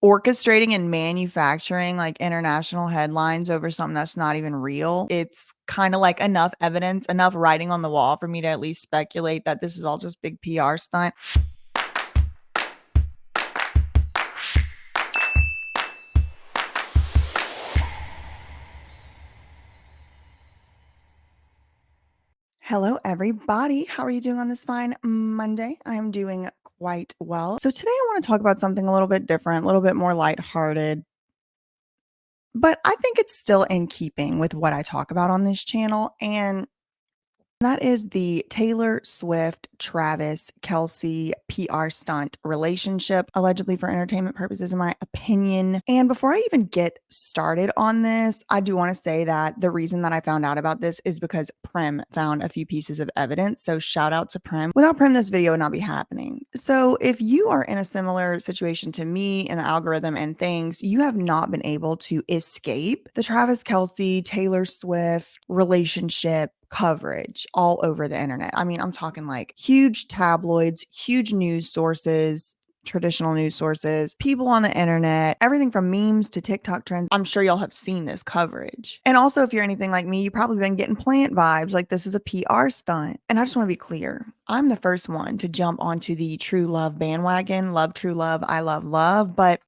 orchestrating and manufacturing like international headlines over something that's not even real. It's kind of like enough evidence, enough writing on the wall for me to at least speculate that this is all just big PR stunt. Hello, everybody. How are you doing on this fine Monday? I am doing quite well. So today I want to talk about something a little bit different, a little bit more lighthearted, but I think it's still in keeping with what I talk about on this channel. And that is the Taylor Swift, Travis, Kelce PR stunt relationship, allegedly for entertainment purposes, in my opinion. And before I even get started on this, I do want to say that the reason that I found out about this is because Prim found a few pieces of evidence. So shout out to Prim. Without Prim, this video would not be happening. So if you are in a similar situation to me in the algorithm and things, you have not been able to escape the Travis Kelce, Taylor Swift relationship coverage all over the internet. I mean, I'm talking like huge tabloids, huge news sources, traditional news sources, people on the internet, everything from memes to TikTok trends. I'm sure y'all have seen this coverage. And also, if you're anything like me, you've probably been getting plant vibes like this is a PR stunt. And I just want to be clear. I'm the first one to jump onto the true love bandwagon. Love, true love. I love love. But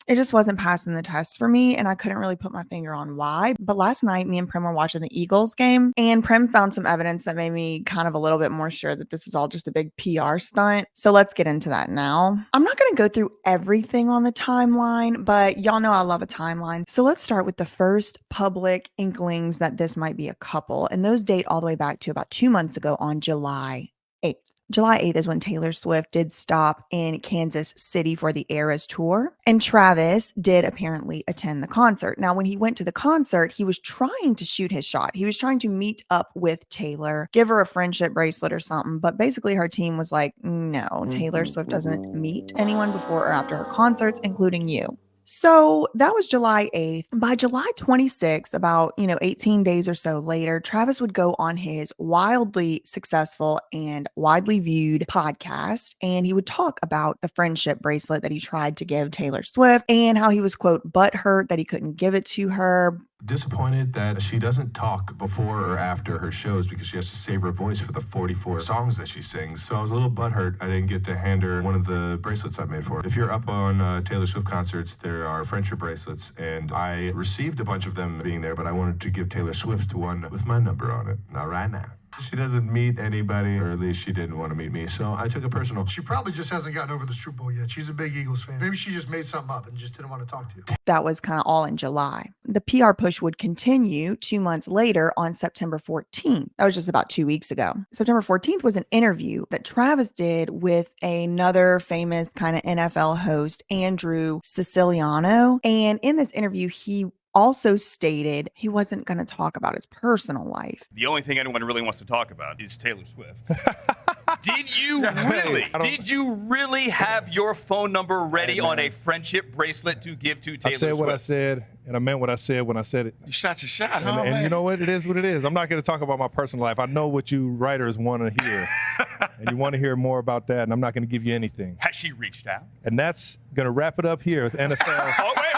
it just wasn't passing the test for me, and I couldn't really put my finger on why. But last night, me and Prim were watching the Eagles game, and Prim found some evidence that made me kind of a little bit more sure that this is all just a big PR stunt. So let's get into that now. I'm not going to go through everything on the timeline, but y'all know I love a timeline. So let's start with the first public inklings that this might be a couple, and those date all the way back to about 2 months ago on July 8th. July 8th is when Taylor Swift did stop in Kansas City for the Eras tour, and Travis did apparently attend the concert. Now, when he went to the concert, he was trying to shoot his shot. He was trying to meet up with Taylor, give her a friendship bracelet or something, but basically her team was like, no, Taylor Swift doesn't meet anyone before or after her concerts, including you. So that was July 8th. By July 26th, about, 18 days or so later, Travis would go on his wildly successful and widely viewed podcast, and he would talk about the friendship bracelet that he tried to give Taylor Swift and how he was, quote, butthurt that he couldn't give it to her. Disappointed that she doesn't talk before or after her shows because she has to save her voice for the 44 songs that she sings. So I was a little butthurt I didn't get to hand her one of the bracelets I made for her. If you're up on Taylor Swift concerts, there are friendship bracelets, and I received a bunch of them being there, but I wanted to give Taylor Swift one with my number on it. Not right now. She doesn't meet anybody, or at least she didn't want to meet me, so I took it personal. She probably just hasn't gotten over the Super Bowl yet. She's a big Eagles fan. Maybe she just made something up and just didn't want to talk to you. That was kind of all in July. The PR push would continue 2 months later on September 14th. That was just about 2 weeks ago. September 14th was an interview that Travis did with another famous kind of NFL host, Andrew Siciliano. And in this interview, he also stated he wasn't going to talk about his personal life. The only thing anyone really wants to talk about is Taylor Swift. Did you really have your phone number ready on a friendship bracelet to give to Taylor Swift? I said what I said, and I meant what I said when I said it. You shot your shot, and you know what? It is what it is. I'm not going to talk about my personal life. I know what you writers want to hear, and you want to hear more about that, and I'm not going to give you anything. Has she reached out? And that's going to wrap it up here with NFL. Oh, wait.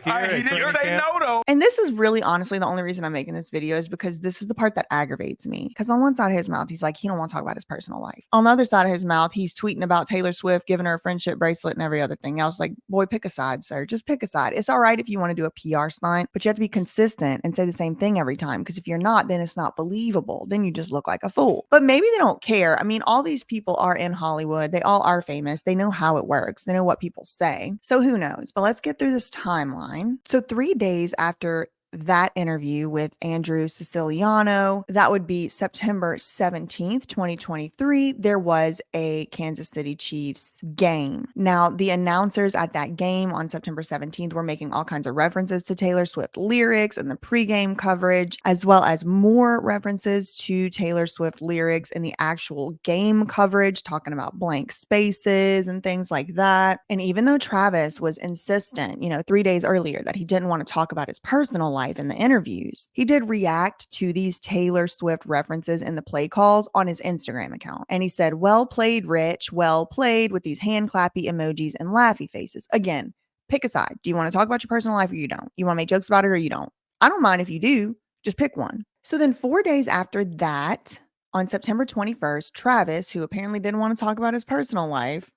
He didn't say no, though. And this is really honestly the only reason I'm making this video is because this is the part that aggravates me. Because on one side of his mouth, he's like, he don't want to talk about his personal life. On the other side of his mouth, he's tweeting about Taylor Swift, giving her a friendship bracelet and every other thing else. Like, boy, pick a side, sir. Just pick a side. It's all right if you want to do a PR stunt, but you have to be consistent and say the same thing every time. Because if you're not, then it's not believable. Then you just look like a fool. But maybe they don't care. I mean, all these people are in Hollywood. They all are famous. They know how it works. They know what people say. So who knows? But let's get through this timeline. So 3 days after that interview with Andrew Siciliano, that would be September 17th, 2023, there was a Kansas City Chiefs game. Now, the announcers at that game on September 17th were making all kinds of references to Taylor Swift lyrics in the pregame coverage, as well as more references to Taylor Swift lyrics in the actual game coverage, talking about blank spaces and things like that. And even though Travis was insistent, 3 days earlier that he didn't want to talk about his personal life, life in the interviews. He did react to these Taylor Swift references in the play calls on his Instagram account. And he said, "Well played, Rich. Well played," with these hand clappy emojis and laughy faces. Again, pick a side. Do you want to talk about your personal life or you don't? You want to make jokes about it or you don't? I don't mind if you do. Just pick one. So then 4 days after that, on September 21st, Travis, who apparently didn't want to talk about his personal life,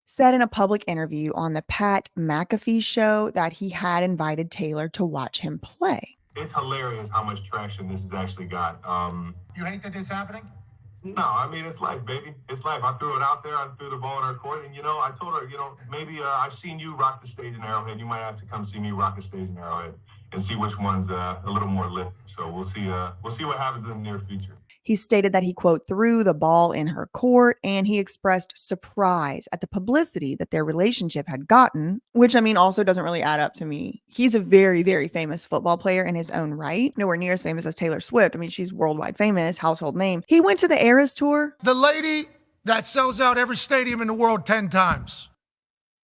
said in a public interview on the Pat McAfee show that he had invited Taylor to watch him play. It's hilarious how much traction this has actually got. You hate that this is happening? No, I mean, it's life, baby. It's life. I threw it out there. I threw the ball in her court. And, I told her, maybe I've seen you rock the stage in Arrowhead. You might have to come see me rock the stage in Arrowhead and see which one's a little more lit. So we'll see what happens in the near future. He stated that he, quote, threw the ball in her court, and he expressed surprise at the publicity that their relationship had gotten, which, I mean, also doesn't really add up to me. He's a very, very famous football player in his own right. Nowhere near as famous as Taylor Swift. I mean, she's worldwide famous, household name. He went to the Eras Tour. The lady that sells out every stadium in the world 10 times.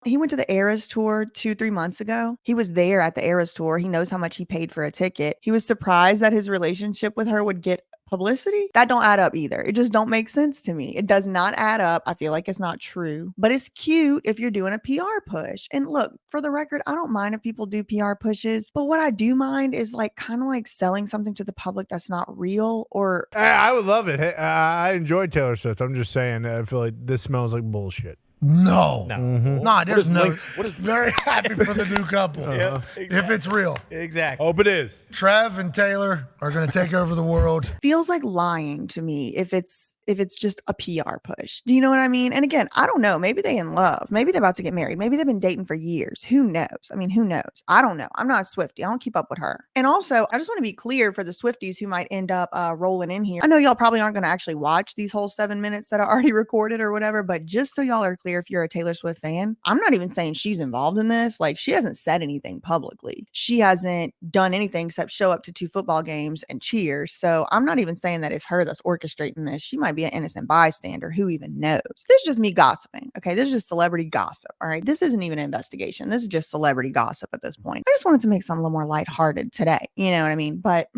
He went to the Eras Tour 2-3 months ago. He was there at the Eras Tour. He knows how much he paid for a ticket. He was surprised that his relationship with her would get publicity. That don't add up either. It just don't make sense to me. It does not add up. I feel like it's not true, but it's cute if you're doing a PR push. And look, for the record, I don't mind if people do PR pushes, but what I do mind is kind of selling something to the public that's not real. Or I would love it. Hey, I enjoy Taylor Swift. I'm just saying, I feel like this smells like bullshit. No. Mm-hmm. Nah, there's no. What is Very happy for the new couple. Yeah, If it's real. exactly. Hope it is. Trev and Taylor are going to take over the world. feels like lying to me if it's just a PR push. Do you know what I mean? And again, I don't know. Maybe they in love. Maybe they're about to get married. Maybe they've been dating for years. Who knows? I mean, who knows? I don't know. I'm not a Swiftie. I don't keep up with her. And also, I just want to be clear for the Swifties who might end up rolling in here. I know y'all probably aren't going to actually watch these whole 7 minutes that are already recorded or whatever, but just so y'all are clear, if you're a Taylor Swift fan, I'm not even saying she's involved in this. She hasn't said anything publicly. She hasn't done anything except show up to 2 football games and cheer. So I'm not even saying that it's her that's orchestrating this. She might be an innocent bystander. Who even knows? This is just me gossiping. Okay. This is just celebrity gossip. All right. This isn't even an investigation. This is just celebrity gossip at this point. I just wanted to make something a little more lighthearted today. You know what I mean? But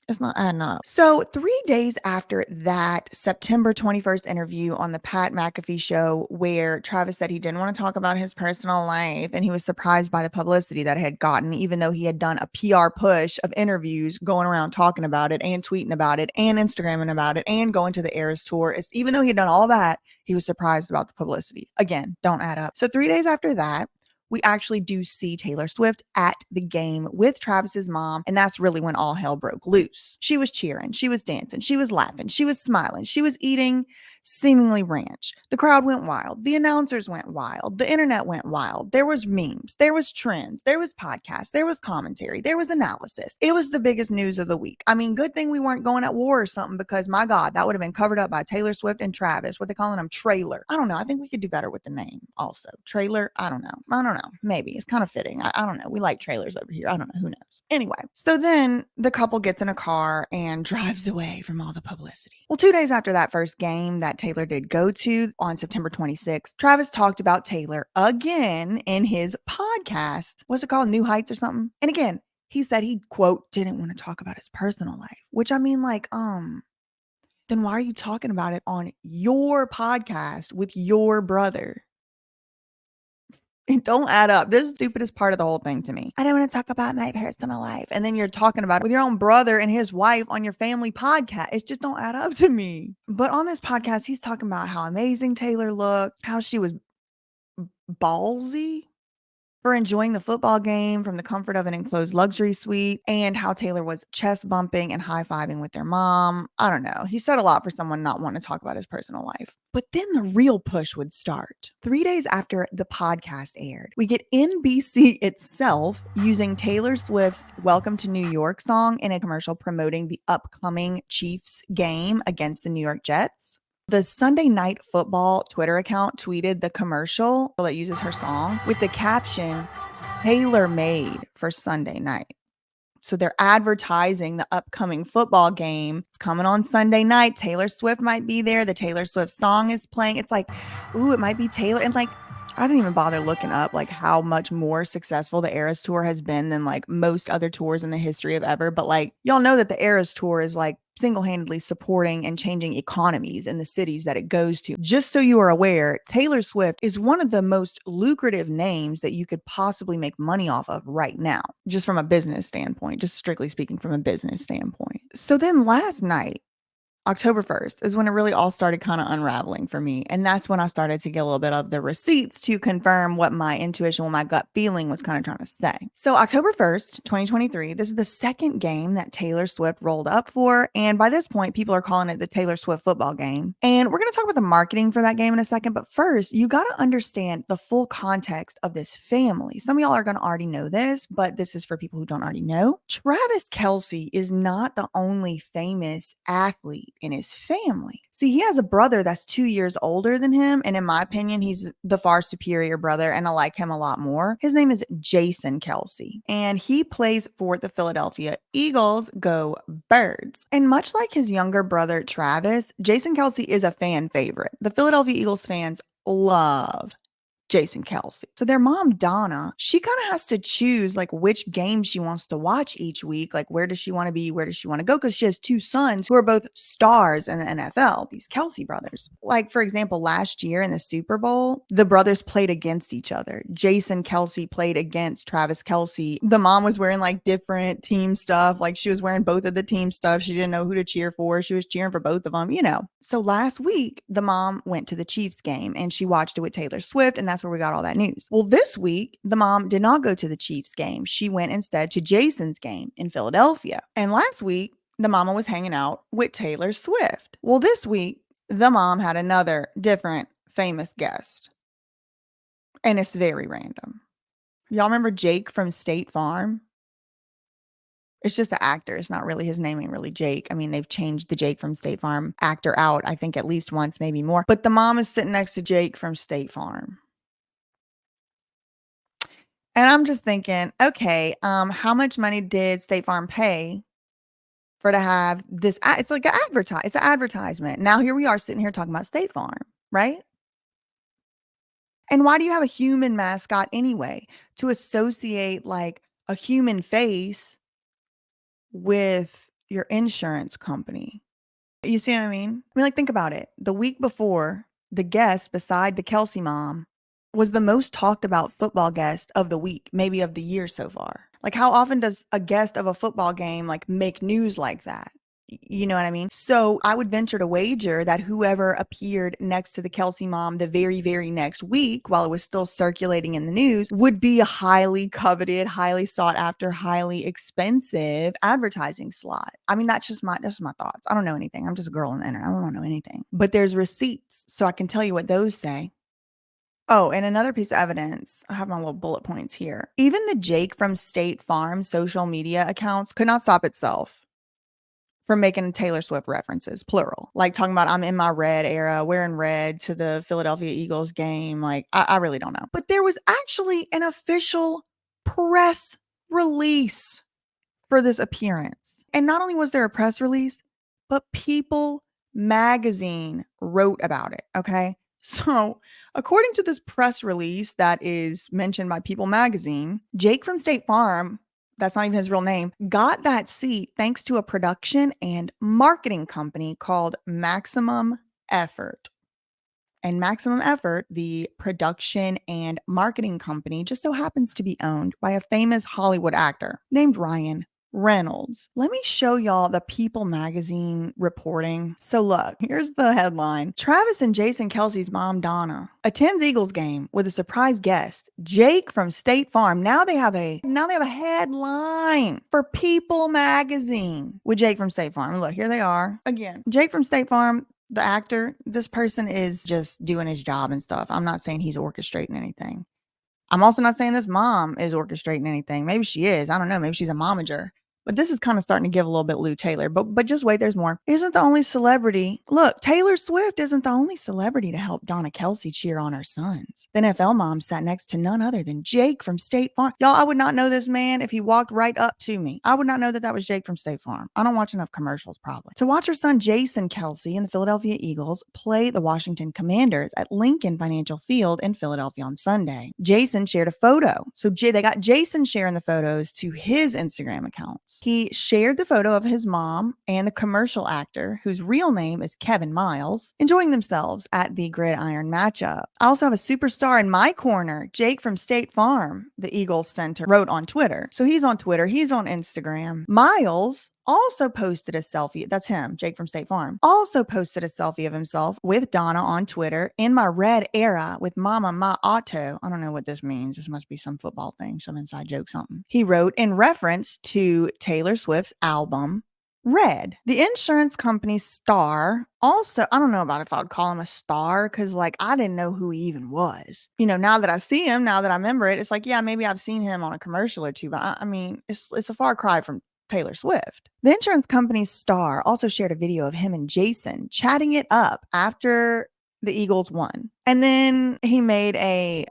it's not adding up. So 3 days after that September 21st interview on the Pat McAfee show, where Travis said he didn't want to talk about his personal life and he was surprised by the publicity that it had gotten, even though he had done a PR push of interviews going around talking about it and tweeting about it and Instagramming about it and going to the Eras Tour. Even though he had done all that, he was surprised about the publicity. Again, don't add up. So 3 days after that, we actually do see Taylor Swift at the game with Travis's mom, and that's really when all hell broke loose. She was cheering, she was dancing, she was laughing, she was smiling, she was eating seemingly ranch. The crowd went wild. The announcers went wild. The internet went wild. There was memes. There was trends. There was podcasts. There was commentary. There was analysis. It was the biggest news of the week. I mean, good thing we weren't going at war or something, because my God, that would have been covered up by Taylor Swift and Travis. What they calling him? Trailer. I don't know. I think we could do better with the name also. Trailer. I don't know. Maybe it's kind of fitting. I don't know. We like trailers over here. I don't know. Who knows? Anyway, so then the couple gets in a car and drives away from all the publicity. Well, 2 days after that first game that Taylor did go to on September 26th, Travis talked about Taylor again in his podcast. What's it called? New Heights or something? And again, he said he, quote, didn't want to talk about his personal life, which I mean, then why are you talking about it on your podcast with your brother? It don't add up. This is the stupidest part of the whole thing to me. I don't want to talk about my personal life. And then you're talking about it with your own brother and his wife on your family podcast. It just don't add up to me. But on this podcast, he's talking about how amazing Taylor looked, how she was ballsy for enjoying the football game from the comfort of an enclosed luxury suite, and how Taylor was chest bumping and high-fiving with their mom. I don't know. He said a lot for someone not wanting to talk about his personal life. But then the real push would start. 3 days after the podcast aired, we get NBC itself using Taylor Swift's Welcome to New York song in a commercial promoting the upcoming Chiefs game against the New York Jets. The Sunday Night Football Twitter account tweeted the commercial that uses her song with the caption, "Taylor made for Sunday night." So they're advertising the upcoming football game. It's coming on Sunday night. Taylor Swift might be there. The Taylor Swift song is playing. It's like, ooh, it might be Taylor. And I didn't even bother looking up like how much more successful the Eras Tour has been than like most other tours in the history of ever. But like y'all know that the Eras Tour is like single-handedly supporting and changing economies in the cities that it goes to. Just so you are aware, Taylor Swift is one of the most lucrative names that you could possibly make money off of right now, just from a business standpoint, just strictly speaking from a business standpoint. So then last night, October 1st is when it really all started kind of unraveling for me. And that's when I started to get a little bit of the receipts to confirm what my intuition, what my gut feeling was kind of trying to say. So October 1st, 2023, this is the second game that Taylor Swift rolled up for. And by this point, people are calling it the Taylor Swift football game. And we're going to talk about the marketing for that game in a second. But first, you got to understand the full context of this family. Some of y'all are going to already know this, but this is for people who don't already know. Travis Kelce is not the only famous athlete in his family. See, he has a brother that's 2 years older than him. And in my opinion, he's the far superior brother. And I like him a lot more. His name is Jason Kelce. And he plays for the Philadelphia Eagles. Go Birds. And much like his younger brother, Travis, Jason Kelce is a fan favorite. The Philadelphia Eagles fans love Jason Kelce. So their mom, Donna, she kind of has to choose like which game she wants to watch each week. Like, where does she want to be? Where does she want to go? Because she has two sons who are both stars in the NFL, these Kelce brothers. Like, for example, last year in the Super Bowl, the brothers played against each other. Jason Kelce played against Travis Kelce. The mom was wearing like different team stuff. Like, she was wearing both of the team stuff. She didn't know who to cheer for. She was cheering for both of them, you know. So last week, the mom went to the Chiefs game and she watched it with Taylor Swift, and that's where we got all that news. Well, this week, the mom did not go to the Chiefs game. She went instead to Jason's game in Philadelphia. And last week, the mama was hanging out with Taylor Swift. Well, this week, the mom had another different famous guest. And it's very random. Y'all remember Jake from State Farm? It's just an actor. It's not really, his name ain't really Jake. I mean, they've changed the Jake from State Farm actor out, I think at least once, maybe more. But the mom is sitting next to Jake from State Farm. And I'm just thinking, okay, how much money did State Farm pay for to have this? It's like it's an advertisement. Now here we are sitting here talking about State Farm, right? And why do you have a human mascot anyway? To associate like a human face with your insurance company. You see what I mean? I mean, like, think about it. The week before, the guest beside the Kelce mom was the most talked about football guest of the week, maybe of the year so far. Like, how often does a guest of a football game like make news like that? You know what I mean? So I would venture to wager that whoever appeared next to the Kelce mom the very, very next week, while it was still circulating in the news, would be a highly coveted, highly sought after, highly expensive advertising slot. I mean, that's just my thoughts. I don't know anything. I'm just a girl on the internet. I don't know anything. But there's receipts, so I can tell you what those say. Oh, and another piece of evidence, I have my little bullet points here. Even the Jake from State Farm social media accounts could not stop itself from making Taylor Swift references, plural. Like talking about, I'm in my red era, wearing red to the Philadelphia Eagles game. Like, I really don't know. But there was actually an official press release for this appearance. And not only was there a press release, but People magazine wrote about it, okay? So, according to this press release that is mentioned by People magazine, Jake from State Farm, that's not even his real name, got that seat thanks to a production and marketing company called Maximum Effort. And Maximum Effort, the production and marketing company, just so happens to be owned by a famous Hollywood actor named Ryan Reynolds. Let me show y'all the People magazine reporting. So look, here's the headline. Travis and Jason Kelce's mom, Donna, attends Eagles game with a surprise guest, Jake from State Farm. Now they have a headline for People magazine with Jake from State Farm. Look, here they are. Again, Jake from State Farm, the actor, this person is just doing his job and stuff. I'm not saying he's orchestrating anything. I'm also not saying this mom is orchestrating anything. Maybe she is. I don't know. Maybe she's a momager. But this is kind of starting to give a little bit Lou Taylor. But just wait, there's more. Isn't the only celebrity. Look, Taylor Swift isn't the only celebrity to help Donna Kelce cheer on her sons. The NFL mom sat next to none other than Jake from State Farm. Y'all, I would not know this man if he walked right up to me. I would not know that was Jake from State Farm. I don't watch enough commercials, probably. To watch her son Jason Kelce and the Philadelphia Eagles play the Washington Commanders at Lincoln Financial Field in Philadelphia on Sunday. Jason shared a photo. So they got Jason sharing the photos to his Instagram accounts. He shared the photo of his mom and the commercial actor, whose real name is Kevin Miles, enjoying themselves at the gridiron matchup. I also have a superstar in my corner, Jake from State Farm, the Eagles center wrote on Twitter. So he's on Twitter, he's on Instagram. Miles also posted a selfie. That's him, Jake from State Farm. Also posted a selfie of himself with Donna on Twitter in my red era with Mama Ma Auto. I don't know what this means. This must be some football thing, some inside joke, something. He wrote in reference to Taylor Swift's album, Red. The insurance company star also, I don't know about if I would call him a star because, like, I didn't know who he even was. You know, now that I see him, now that I remember it, it's like, yeah, maybe I've seen him on a commercial or two, but I mean, it's a far cry from Taylor Swift. The insurance company's star also shared a video of him and Jason chatting it up after the Eagles won. And then he made a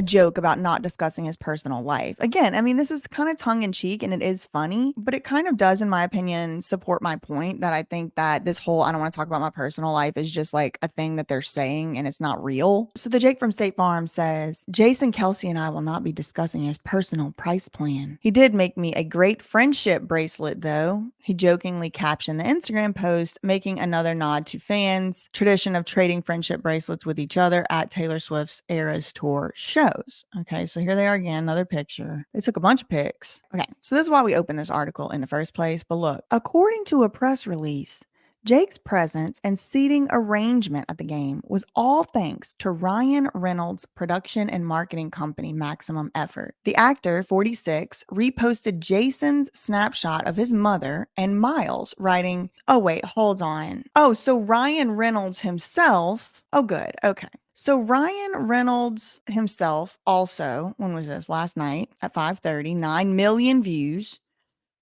joke about not discussing his personal life. Again, I mean, this is kind of tongue in cheek and it is funny, but it kind of does, in my opinion, support my point that I think that this whole I don't want to talk about my personal life is just like a thing that they're saying and it's not real. So the Jake from State Farm says, Jason Kelce and I will not be discussing his personal price plan. He did make me a great friendship bracelet, though. He jokingly captioned the Instagram post, making another nod to fans' tradition of trading friendship bracelets with each other at Taylor Swift's Eras Tour shows. Okay, so here they are again, another picture. They took a bunch of pics. Okay, so this is why we opened this article in the first place. But look, according to a press release, Jake's presence and seating arrangement at the game was all thanks to Ryan Reynolds' production and marketing company, Maximum Effort. The actor, 46, reposted Jason's snapshot of his mother and Miles, writing, oh wait, hold on. Oh, so Ryan Reynolds himself, oh good, okay. So Ryan Reynolds himself also, when was this? Last night at 5:30, 9 million views,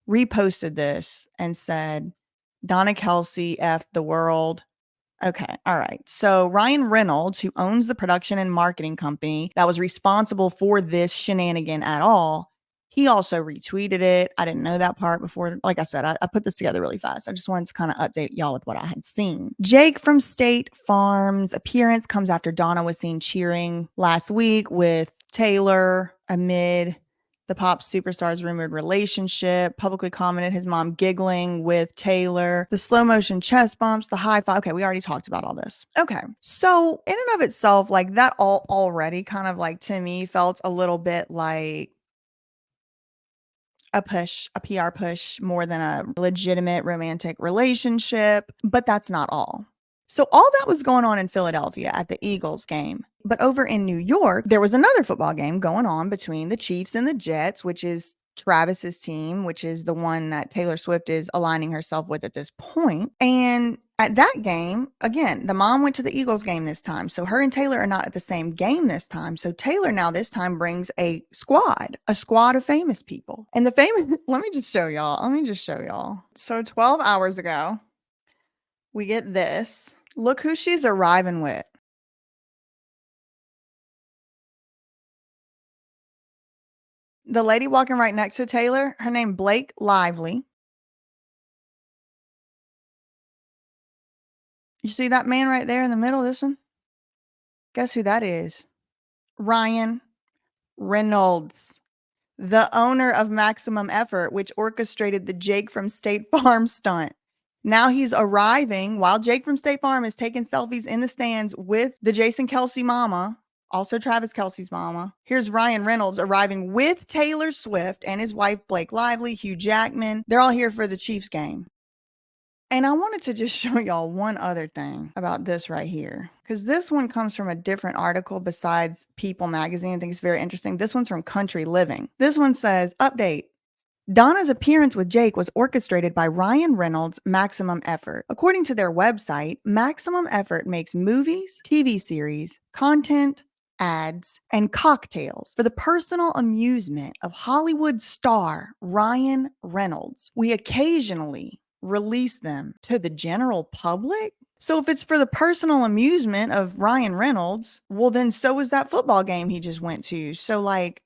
reposted this and said, Donna Kelce, F the world. Okay, all right. So Ryan Reynolds, who owns the production and marketing company that was responsible for this shenanigan at all, he also retweeted it. I didn't know that part before. Like I said, I put this together really fast. I just wanted to kind of update y'all with what I had seen. Jake from State Farm's appearance comes after Donna was seen cheering last week with Taylor amid the pop superstar's rumored relationship, publicly commented his mom giggling with Taylor, the slow motion chest bumps, the high five. Okay, we already talked about all this. Okay, so in and of itself, like that all already kind of like to me felt a little bit like a push, a PR push more than a legitimate romantic relationship, but that's not all. So all that was going on in Philadelphia at the Eagles game. But over in New York, there was another football game going on between the Chiefs and the Jets, which is Travis's team, which is the one that Taylor Swift is aligning herself with at this point. And at that game, again, the mom went to the Eagles game this time. So her and Taylor are not at the same game this time. So Taylor now this time brings a squad of famous people. And the famous, let me just show y'all. So 12 hours ago, we get this. Look who she's arriving with. The lady walking right next to Taylor, her name Blake Lively. You see that man right there in the middle, this one? Guess who that is? Ryan Reynolds, the owner of Maximum Effort, which orchestrated the Jake from State Farm stunt. Now he's arriving while Jake from State Farm is taking selfies in the stands with the Jason Kelce mama, also Travis Kelce's mama. Here's Ryan Reynolds arriving with Taylor Swift and his wife, Blake Lively, Hugh Jackman. They're all here for the Chiefs game. And I wanted to just show y'all one other thing about this right here, because this one comes from a different article besides People magazine. I think it's very interesting. This one's from Country Living. This one says, update. Donna's appearance with Jake was orchestrated by Ryan Reynolds' Maximum Effort. According to their website, Maximum Effort makes movies, TV series, content, ads, and cocktails for the personal amusement of Hollywood star Ryan Reynolds. We occasionally release them to the general public. So if it's for the personal amusement of Ryan Reynolds, well, then so is that football game he just went to. So, like,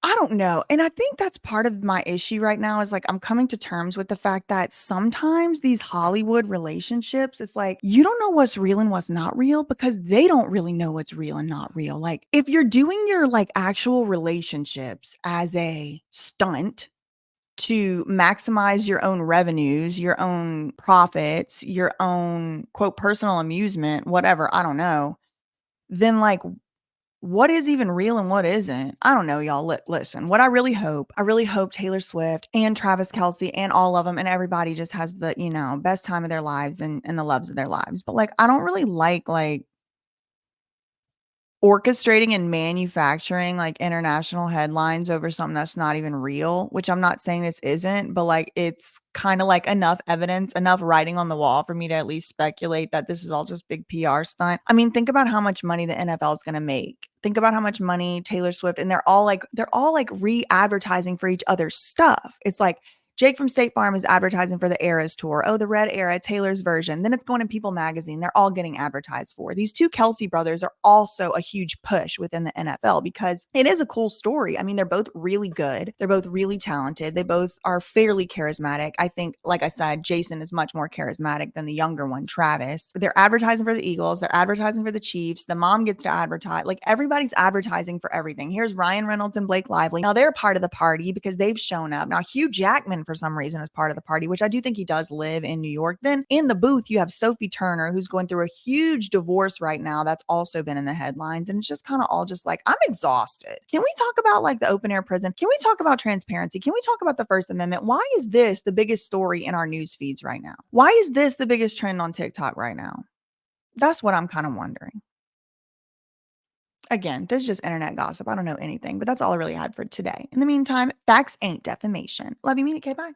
I don't know. And I think that's part of my issue right now is like I'm coming to terms with the fact that sometimes these Hollywood relationships, it's like you don't know what's real and what's not real because they don't really know what's real and not real. Like if you're doing your like actual relationships as a stunt to maximize your own revenues, your own profits, your own quote personal amusement, whatever, I don't know, then like what is even real and what isn't? I don't know, y'all. Listen, what I really hope Taylor Swift and Travis Kelce and all of them and everybody just has the, best time of their lives and the loves of their lives. But like, I don't really like orchestrating and manufacturing like international headlines over something that's not even real, which I'm not saying this isn't, but like it's kind of like enough evidence, enough writing on the wall for me to at least speculate that this is all just big PR stunt. I mean, think about how much money the NFL is going to make. Think about how much money Taylor Swift and they're all like re-advertising for each other's stuff. It's like Jake from State Farm is advertising for the Eras tour. Oh, the Red Era, Taylor's version. Then it's going in People magazine. They're all getting advertised for. These two Kelce brothers are also a huge push within the NFL because it is a cool story. I mean, they're both really good. They're both really talented. They both are fairly charismatic. I think, like I said, Jason is much more charismatic than the younger one, Travis. They're advertising for the Eagles. They're advertising for the Chiefs. The mom gets to advertise. Like everybody's advertising for everything. Here's Ryan Reynolds and Blake Lively. Now they're part of the party because they've shown up. Now Hugh Jackman for some reason is part of the party, which I do think he does live in New York. Then in the booth, you have Sophie Turner, who's going through a huge divorce right now. That's also been in the headlines. And it's just kind of all just like, I'm exhausted. Can we talk about like the open air prison? Can we talk about transparency? Can we talk about the First Amendment? Why is this the biggest story in our news feeds right now? Why is this the biggest trend on TikTok right now? That's what I'm kind of wondering. Again, this is just internet gossip. I don't know anything, but that's all I really had for today. In the meantime, facts ain't defamation. Love you, mean it, okay, bye.